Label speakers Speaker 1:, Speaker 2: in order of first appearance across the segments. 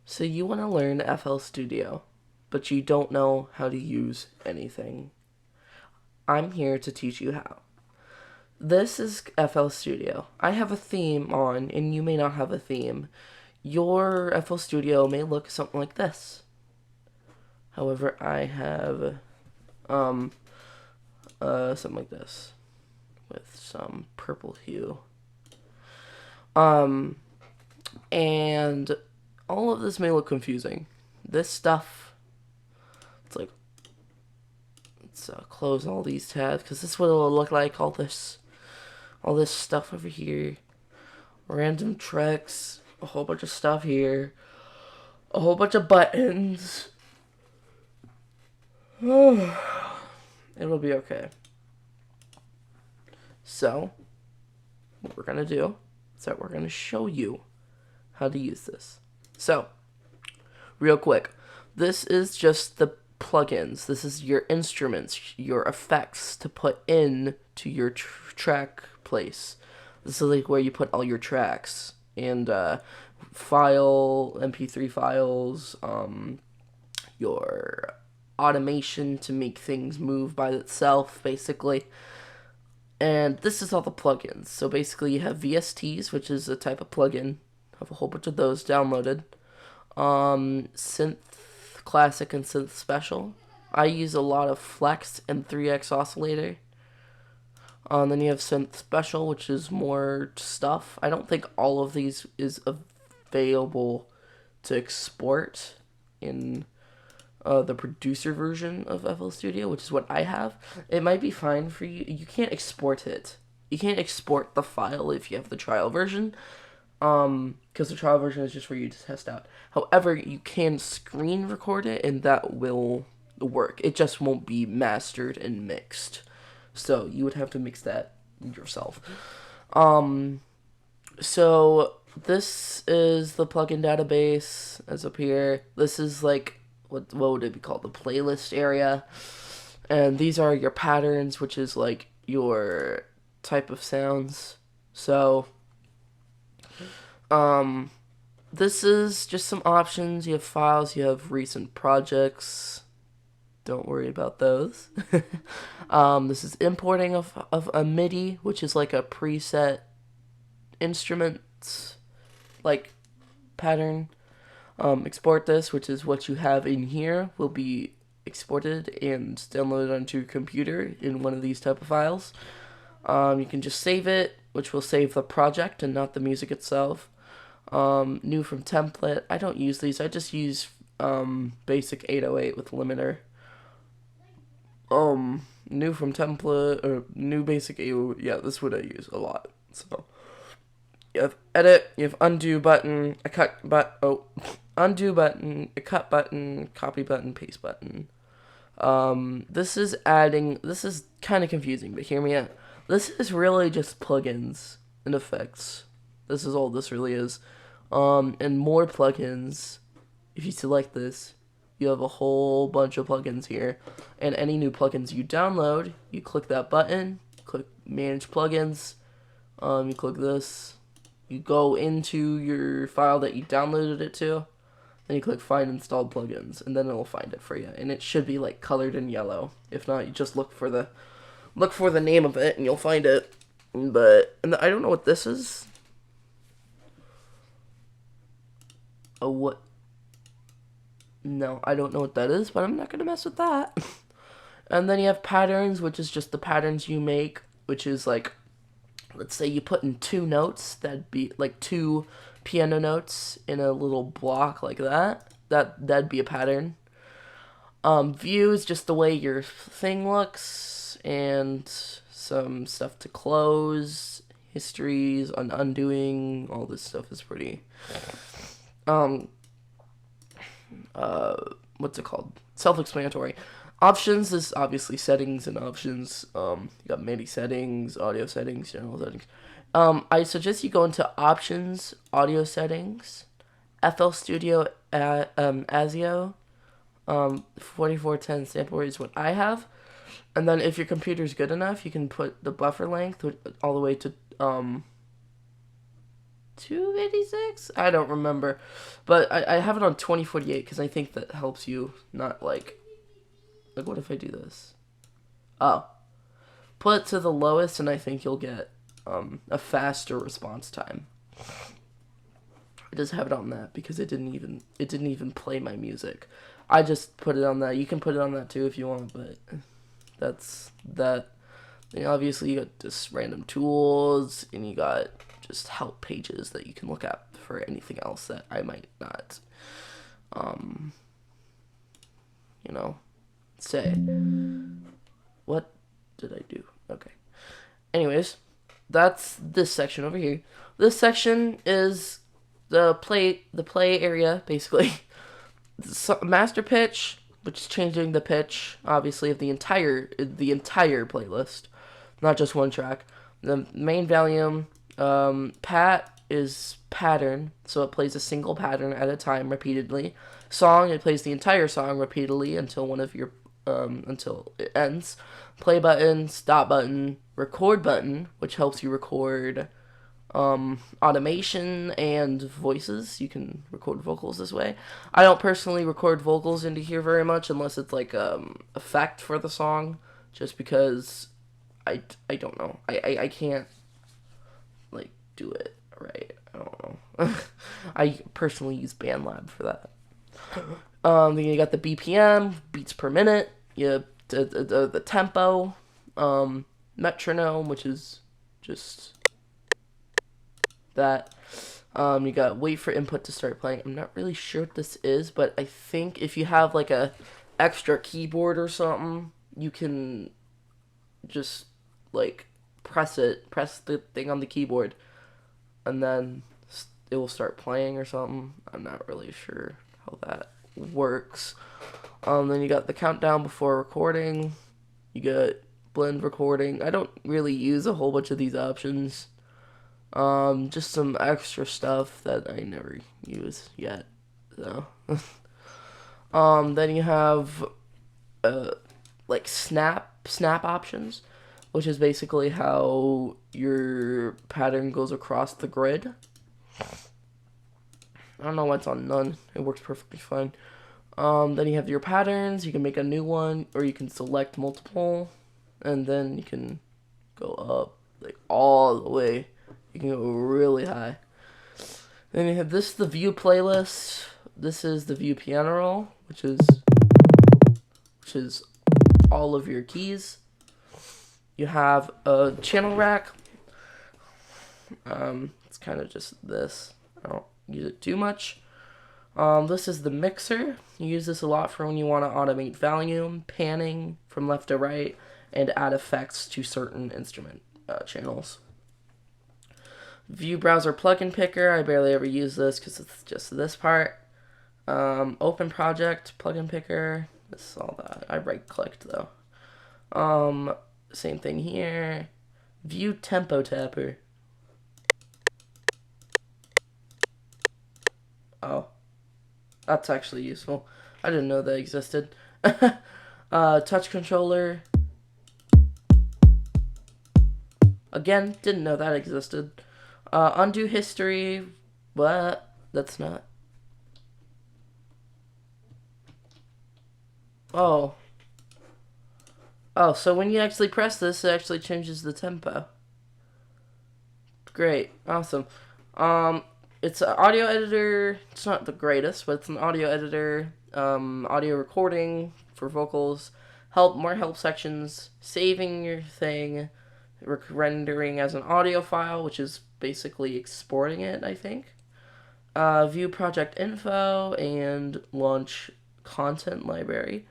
Speaker 1: So you want to learn FL Studio, but you don't know how to use anything. I'm here to teach you how. This is FL Studio. I have a theme on, and you may not have a theme. Your FL Studio may look something like this. However, I have um something like this with some purple hue. Um and all of this may look confusing. This stuff, it's like, let's close all these tabs because this is what it'll look like. All this stuff over here, random tracks, a whole bunch of stuff here, a whole bunch of buttons. It'll be okay. So, what we're gonna do is that we're gonna show you how to use this. So, real quick, this is just the plugins. This is your instruments, your effects to put in to your track place. This is like where you put all your tracks and file MP3 files, your automation to make things move by itself, basically. And this is all the plugins. So basically, you have VSTs, which is a type of plugin. I have a whole bunch of those downloaded. Synth Classic and Synth Special. I use a lot of Flex and 3X Oscillator. Then you have Synth Special, which is more stuff. I don't think all of these is available to export in the producer version of FL Studio, which is what I have. It might be fine for you. You can't export it. You can't export the file if you have the trial version, because the trial version is just for you to test out. However, you can screen record it, and that will work. It just won't be mastered and mixed. So you would have to mix that yourself. So this is the plugin database as up here. This is like, what would it be called? The playlist area. And these are your patterns, which is like your type of sounds. So, this is just some options. You have files, you have recent projects. Don't worry about those. This is importing of a MIDI, which is like a preset instrument, like, pattern. Export this, which is what you have in here, will be exported and downloaded onto your computer in one of these type of files. You can just save it, which will save the project and not the music itself. New from template. I don't use these. I just use basic 808 with limiter. New from template, or new basic 808. Yeah, this is what I use a lot. So you have edit, you have undo button, a cut undo button, a cut button, copy button, paste button. This is kind of confusing, but hear me out. This is really just plugins and effects. This is all this really is. And more plugins. If you select this, you have a whole bunch of plugins here. And any new plugins you download, you click that button, click manage plugins, you click this, you go into your file that you downloaded it to, then you click find installed plugins, and then it'll find it for you. And it should be like colored in yellow. If not, you just look for the name of it and you'll find it. And I don't know what this is. Oh, what? No, I don't know what that is, but I'm not gonna mess with that. And then you have patterns, which is just the patterns you make, which is like, let's say you put in 2 notes, that'd be like 2 piano notes in a little block like that. That'd be a pattern. View is just the way your thing looks, and some stuff to close, histories, undoing, all this stuff is pretty, what's it called? Self-explanatory. Options is obviously settings and options. You got MIDI settings, audio settings, general settings. I suggest you go into options, audio settings, FL Studio, ASIO, 4410 sample rate is what I have. And then if your computer's good enough, you can put the buffer length all the way to 256? I don't remember. But I have it on 2048 because I think that helps you not like what if I do this? Oh. Put it to the lowest and I think you'll get a faster response time. I just have it on that because it didn't even play my music. I just put it on that. You can put it on that too if you want, but that's that. Then obviously you got just random tools and you got just help pages that you can look at for anything else that I might not say. What did I do? Okay. Anyways, that's this section over here. This section is the play area, basically. Master pitch, which is changing the pitch, obviously, of the entire playlist, not just one track. The main volume, pat is pattern, so it plays a single pattern at a time repeatedly. Song, it plays the entire song repeatedly until until it ends. Play button, stop button, record button, which helps you record automation and voices. You can record vocals this way. I don't personally record vocals into here very much unless it's like effect for the song, just because I don't know. I can't like do it right. I don't know. I personally use BandLab for that. Then you got the BPM, beats per minute. You the tempo, metronome, which is just that. You got wait for input to start playing. I'm not really sure what this is, but I think if you have like a extra keyboard or something, you can just like press the thing on the keyboard, and then it will start playing or something. I'm not really sure how that works. Then you got the countdown before recording. You got blend recording. I don't really use a whole bunch of these options. Just some extra stuff that I never use yet. So, then you have like snap options, which is basically how your pattern goes across the grid. I don't know why it's on none. It works perfectly fine. Then you have your patterns. You can make a new one, or you can select multiple, and then you can go up like all the way. You can go really high. Then you have the view playlist. This is the view piano roll, which is all of your keys. You have a channel rack. It's kind of just this. I don't use it too much. This is the mixer. You use this a lot for when you want to automate volume, panning from left to right, and add effects to certain instrument channels. View browser plugin picker. I barely ever use this because it's just this part. Open project plugin picker. This is all that. I right clicked though. Same thing here. View tempo tapper. Oh, that's actually useful. I didn't know that existed. Touch controller. Again, didn't know that existed. Undo history. What? That's not. Oh. Oh, so when you actually press this, it actually changes the tempo. Great. Awesome. It's an audio editor. It's not the greatest, but it's an audio editor. Audio recording for vocals. More help sections. Saving your thing. Rendering as an audio file, which is basically exporting it, I think. View project info and launch content library.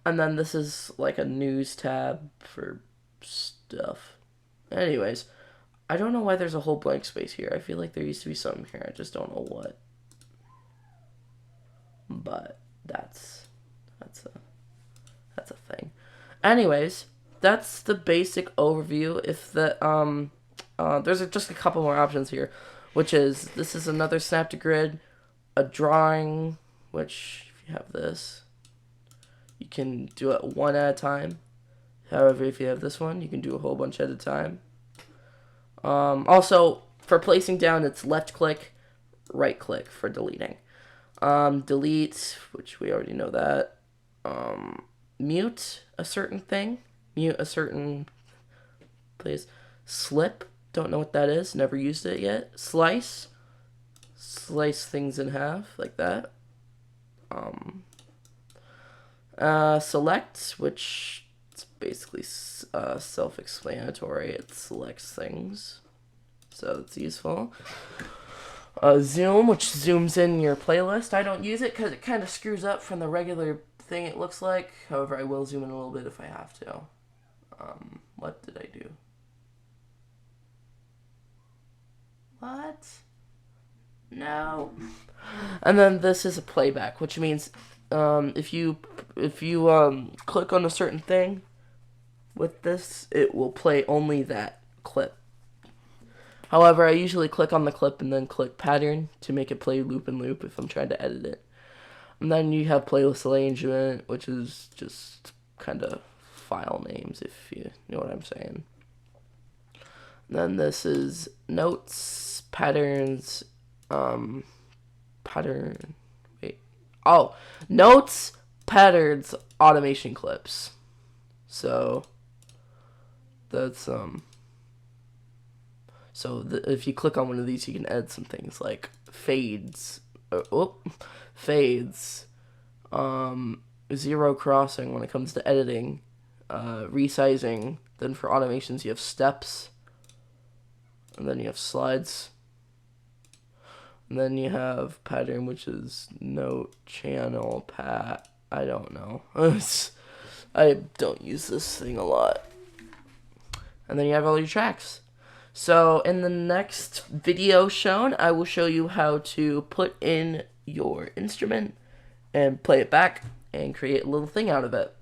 Speaker 1: And then this is like a news tab for stuff. Anyways, I don't know why there's a whole blank space here. I feel like there used to be something here. I just don't know what. But that's a thing. Anyways, that's the basic overview. If the there's just a couple more options here, which is this is another snap to grid, a drawing, which if you have this, you can do it one at a time. However, if you have this one, you can do a whole bunch at a time. Also, for placing down, it's left click, right click for deleting. Delete, which we already know that. Mute a certain thing. Mute a certain place. Slip, don't know what that is. Never used it yet. Slice. Slice things in half, like that. Select, which is basically self-explanatory. It selects things, so it's useful. Zoom, which zooms in your playlist. I don't use it because it kind of screws up from the regular thing it looks like. However, I will zoom in a little bit if I have to. What did I do? What? No. And then this is a playback, which means if you click on a certain thing with this, it will play only that clip. However, I usually click on the clip and then click pattern to make it play loop and loop if I'm trying to edit it. And then you have playlist arrangement, which is just kind of file names, if you know what I'm saying. And then this is notes, patterns, notes, patterns, automation clips. So that's if you click on one of these, you can edit some things like fades, zero crossing when it comes to editing, resizing. Then for automations, you have steps, and then you have slides, and then you have pattern, which is note, channel, I don't know. I don't use this thing a lot. And then you have all your tracks. So in the next video shown, I will show you how to put in your instrument and play it back and create a little thing out of it.